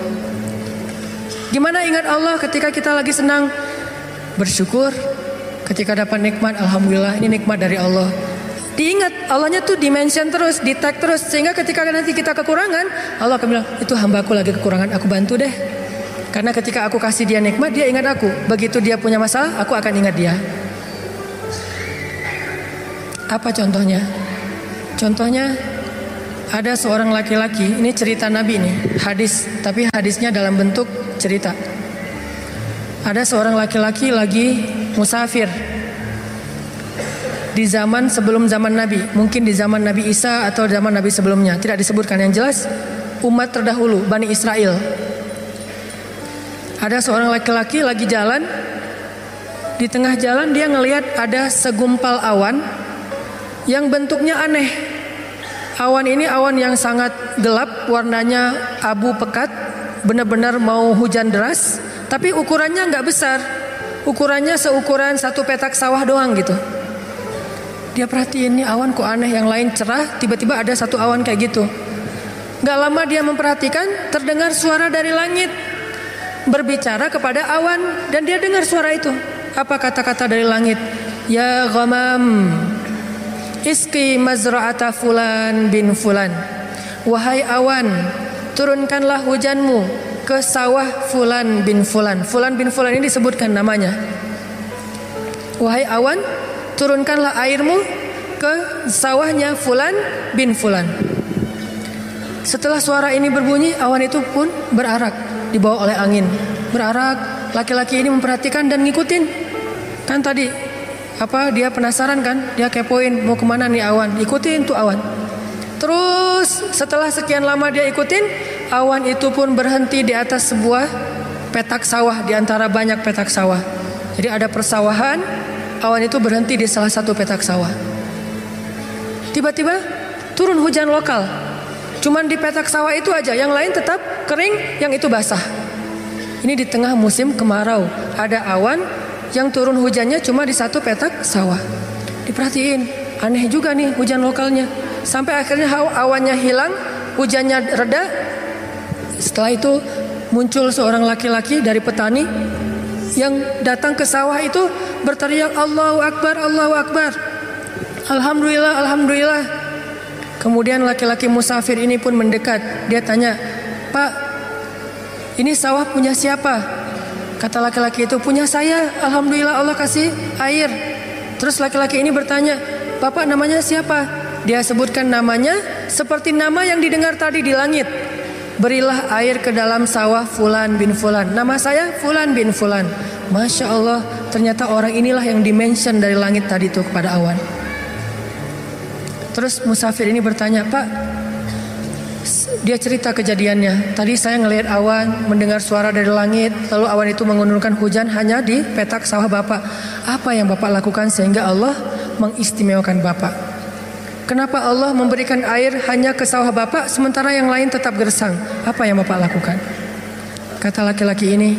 Gimana ingat Allah ketika kita lagi senang? Bersyukur. Ketika dapat nikmat, alhamdulillah ini nikmat dari Allah. Diingat, Allahnya tuh dimention terus, di tag terus. Sehingga ketika nanti kita kekurangan, Allah akan bilang, itu hambaku lagi kekurangan, aku bantu deh. Karena ketika aku kasih dia nikmat, dia ingat aku. Begitu dia punya masalah, aku akan ingat dia. Apa contohnya? Contohnya ada seorang laki-laki, ini cerita Nabi nih, hadis, tapi hadisnya dalam bentuk cerita. Ada seorang laki-laki lagi musafir di zaman sebelum zaman Nabi, mungkin di zaman Nabi Isa atau zaman Nabi sebelumnya, tidak disebutkan. Yang jelas umat terdahulu, Bani Israel. Ada seorang laki-laki lagi jalan, di tengah jalan dia ngelihat ada segumpal awan yang bentuknya aneh. Awan ini awan yang sangat gelap, warnanya abu pekat, benar-benar mau hujan deras. Tapi ukurannya nggak besar, ukurannya seukuran satu petak sawah doang gitu. Dia perhatiin nih awan kok aneh, yang lain cerah, tiba-tiba ada satu awan kayak gitu. Gak lama dia memperhatikan, terdengar suara dari langit berbicara kepada awan, dan dia dengar suara itu. Apa kata-kata dari langit? Ya ghamam, iski mazra'ata fulan bin fulan. Wahai awan, turunkanlah hujanmu ke sawah fulan bin fulan. Fulan bin fulan ini disebutkan namanya. Wahai awan, turunkanlah airmu ke sawahnya fulan bin fulan. Setelah suara ini berbunyi, awan itu pun berarak, dibawa oleh angin. Berarak, laki-laki ini memperhatikan dan ngikutin. Kan tadi dia penasaran kan, dia kepoin mau kemana nih awan, ikutin tuh awan. Terus setelah sekian lama dia ikutin, awan itu pun berhenti di atas sebuah petak sawah, di antara banyak petak sawah. Jadi ada persawahan, awan itu berhenti di salah satu petak sawah. Tiba-tiba turun hujan lokal. Cuman di petak sawah itu aja, yang lain tetap kering, yang itu basah. Ini di tengah musim kemarau, ada awan yang turun hujannya cuma di satu petak sawah. Diperhatiin, aneh juga nih hujan lokalnya. Sampai akhirnya awannya hilang, hujannya reda. Setelah itu muncul seorang laki-laki dari petani yang datang ke sawah itu berteriak, Allahu Akbar, Allahu Akbar, Alhamdulillah, Alhamdulillah. Kemudian laki-laki musafir ini pun mendekat. Dia tanya, Pak, ini sawah punya siapa? Kata laki-laki itu, punya saya, Alhamdulillah Allah kasih air. Terus laki-laki ini bertanya, Bapak namanya siapa? Dia sebutkan namanya seperti nama yang didengar tadi di langit. Berilah air ke dalam sawah fulan bin fulan. Nama saya fulan bin fulan. Masya Allah, ternyata orang inilah yang dimention dari langit tadi itu kepada awan. Terus musafir ini bertanya, Pak, dia cerita kejadiannya. Tadi saya ngelihat awan, mendengar suara dari langit, lalu awan itu menurunkan hujan hanya di petak sawah Bapak. Apa yang Bapak lakukan sehingga Allah mengistimewakan Bapak? Kenapa Allah memberikan air hanya ke sawah Bapak sementara yang lain tetap gersang? Apa yang Bapak lakukan? Kata laki-laki ini,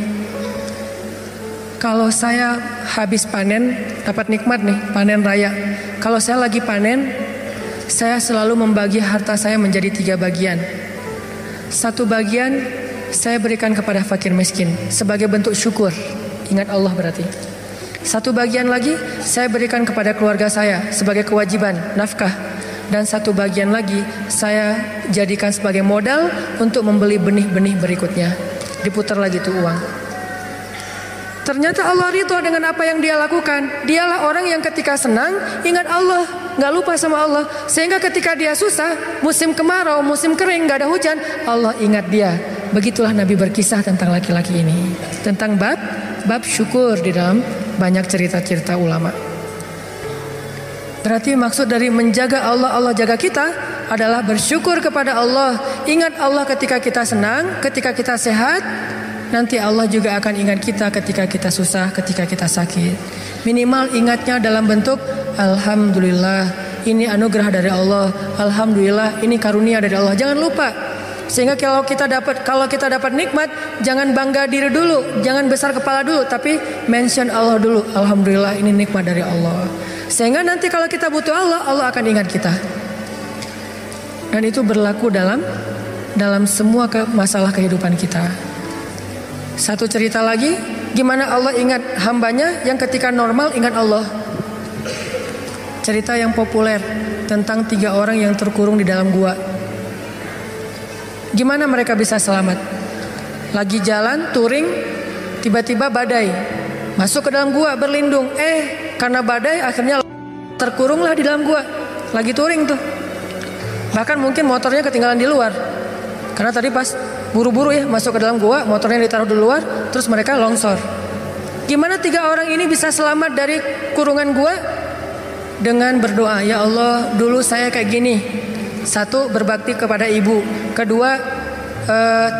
kalau saya habis panen, dapat nikmat nih, panen raya. Kalau saya lagi panen, saya selalu membagi harta saya menjadi 3 bagian. 1 bagian saya berikan kepada fakir miskin sebagai bentuk syukur. Ingat Allah berarti. 1 bagian lagi saya berikan kepada keluarga saya sebagai kewajiban, nafkah. Dan 1 bagian lagi saya jadikan sebagai modal untuk membeli benih-benih berikutnya. Diputar lagi tuh uang. Ternyata Allah ridho dengan apa yang dia lakukan. Dialah orang yang ketika senang ingat Allah, gak lupa sama Allah. Sehingga ketika dia susah, musim kemarau, musim kering, gak ada hujan, Allah ingat dia. Begitulah Nabi berkisah tentang laki-laki ini, tentang bab syukur di dalam banyak cerita-cerita ulama. Berarti maksud dari menjaga Allah, Allah jaga kita, adalah bersyukur kepada Allah. Ingat Allah ketika kita senang, ketika kita sehat. Nanti Allah juga akan ingat kita ketika kita susah, ketika kita sakit. Minimal ingatnya dalam bentuk alhamdulillah, ini anugerah dari Allah. Alhamdulillah, ini karunia dari Allah. Jangan lupa. Sehingga kalau kita dapat nikmat, jangan bangga diri dulu, jangan besar kepala dulu, tapi mention Allah dulu. Alhamdulillah, ini nikmat dari Allah. Sehingga nanti kalau kita butuh Allah, Allah akan ingat kita. Dan itu berlaku dalam semua masalah kehidupan kita. Satu cerita lagi, gimana Allah ingat hambanya yang ketika normal ingat Allah. Cerita yang populer tentang 3 orang yang terkurung di dalam gua. Gimana mereka bisa selamat? Lagi jalan touring, tiba-tiba badai, masuk ke dalam gua berlindung. Karena badai akhirnya terkurunglah di dalam gua. Lagi touring tuh. Bahkan mungkin motornya ketinggalan di luar. Karena tadi pas buru-buru ya masuk ke dalam gua, motornya ditaruh di luar, terus mereka longsor. Gimana 3 orang ini bisa selamat dari kurungan gua? Dengan berdoa, ya Allah, dulu saya kayak gini. 1, berbakti kepada ibu. 2,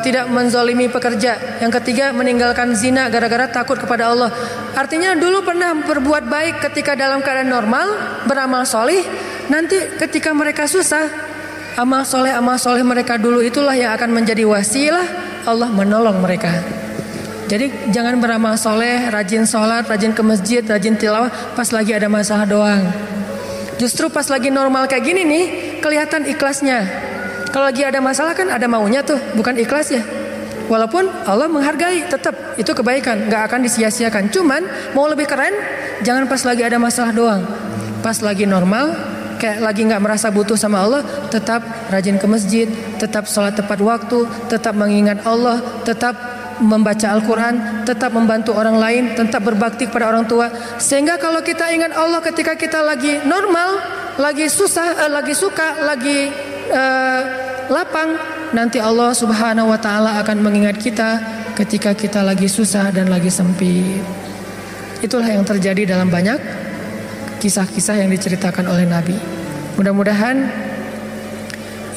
tidak menzalimi pekerja. Yang 3, meninggalkan zina gara-gara takut kepada Allah. Artinya dulu pernah berbuat baik ketika dalam keadaan normal, beramal solih. Nanti ketika mereka susah, amal soleh mereka dulu itulah yang akan menjadi wasilah Allah menolong mereka. Jadi jangan beramal soleh, rajin sholat, rajin ke masjid, rajin tilawah pas lagi ada masalah doang. Justru pas lagi normal kayak gini nih, kelihatan ikhlasnya. Kalau lagi ada masalah kan ada maunya tuh, bukan ikhlas ya. Walaupun Allah menghargai, tetap itu kebaikan, gak akan disia-siakan. Cuman mau lebih keren, jangan pas lagi ada masalah doang. Pas lagi normal, kayak lagi gak merasa butuh sama Allah, tetap rajin ke masjid, tetap sholat tepat waktu, tetap mengingat Allah, tetap membaca Al-Quran, tetap membantu orang lain, tetap berbakti kepada orang tua. Sehingga kalau kita ingat Allah ketika kita lagi normal, lagi susah, lagi suka, lagi lapang, nanti Allah Subhanahu wa Ta'ala akan mengingat kita ketika kita lagi susah dan lagi sempit. Itulah yang terjadi dalam banyak kisah-kisah yang diceritakan oleh Nabi. Mudah-mudahan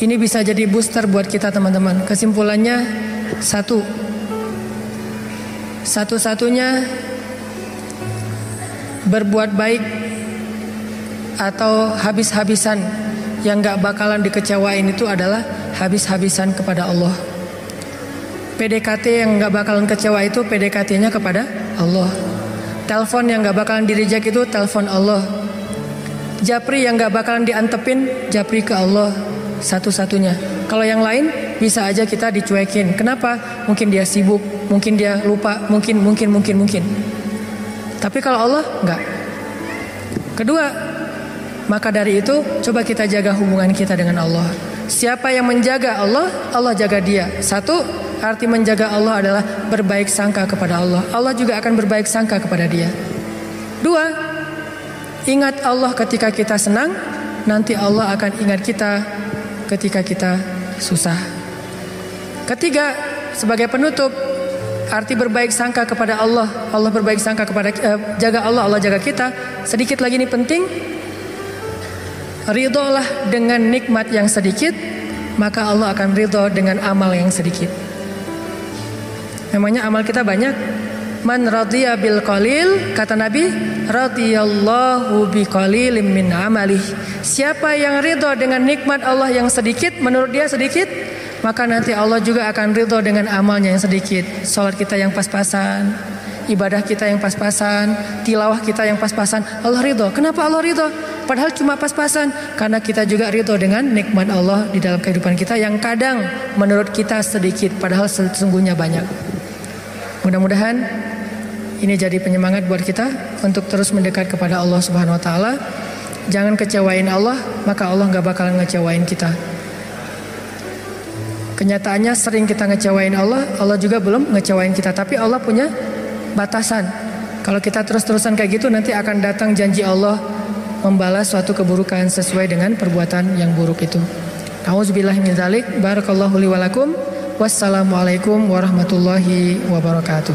ini bisa jadi booster buat kita teman-teman. Kesimpulannya satu-satunya berbuat baik atau habis-habisan yang gak bakalan dikecewain itu adalah habis-habisan kepada Allah. PDKT yang gak bakalan kecewa itu PDKT-nya kepada Allah. Telepon yang gak bakalan di-reject itu telepon Allah. Japri yang gak bakalan diantepin, japri ke Allah satu-satunya. Kalau yang lain bisa aja kita dicuekin. Kenapa? Mungkin dia sibuk, mungkin dia lupa, mungkin. Tapi kalau Allah enggak. Kedua, maka dari itu coba kita jaga hubungan kita dengan Allah. Siapa yang menjaga Allah, Allah jaga dia. 1, arti menjaga Allah adalah berbaik sangka kepada Allah. Allah juga akan berbaik sangka kepada dia. 2, ingat Allah ketika kita senang, nanti Allah akan ingat kita ketika kita susah. 3, sebagai penutup, arti berbaik sangka kepada Allah. Allah berbaik sangka kepada jaga Allah, Allah jaga kita. Sedikit lagi ini penting. Ridholah dengan nikmat yang sedikit, maka Allah akan ridho dengan amal yang sedikit. Namanya amal kita banyak. Man radhiya bil qalil, kata Nabi, radhiyallahu bi qalilim min amalih. Siapa yang ridho dengan nikmat Allah yang sedikit, menurut dia sedikit, maka nanti Allah juga akan ridho dengan amalnya yang sedikit. Salat kita yang pas-pasan, ibadah kita yang pas-pasan, tilawah kita yang pas-pasan, Allah ridho. Kenapa Allah ridho? Padahal cuma pas-pasan, karena kita juga ridho dengan nikmat Allah di dalam kehidupan kita yang kadang menurut kita sedikit, padahal sesungguhnya banyak. Mudah-mudahan ini jadi penyemangat buat kita untuk terus mendekat kepada Allah Subhanahu Wa Taala. Jangan kecewain Allah, maka Allah gak bakalan ngecewain kita. Kenyataannya sering kita ngecewain Allah, Allah juga belum ngecewain kita. Tapi Allah punya batasan. Kalau kita terus-terusan kayak gitu, nanti akan datang janji Allah membalas suatu keburukan sesuai dengan perbuatan yang buruk itu. Auzubillahi min dzalik. Barakallahu li wa lakum. Wassalamualaikum warahmatullahi wabarakatuh.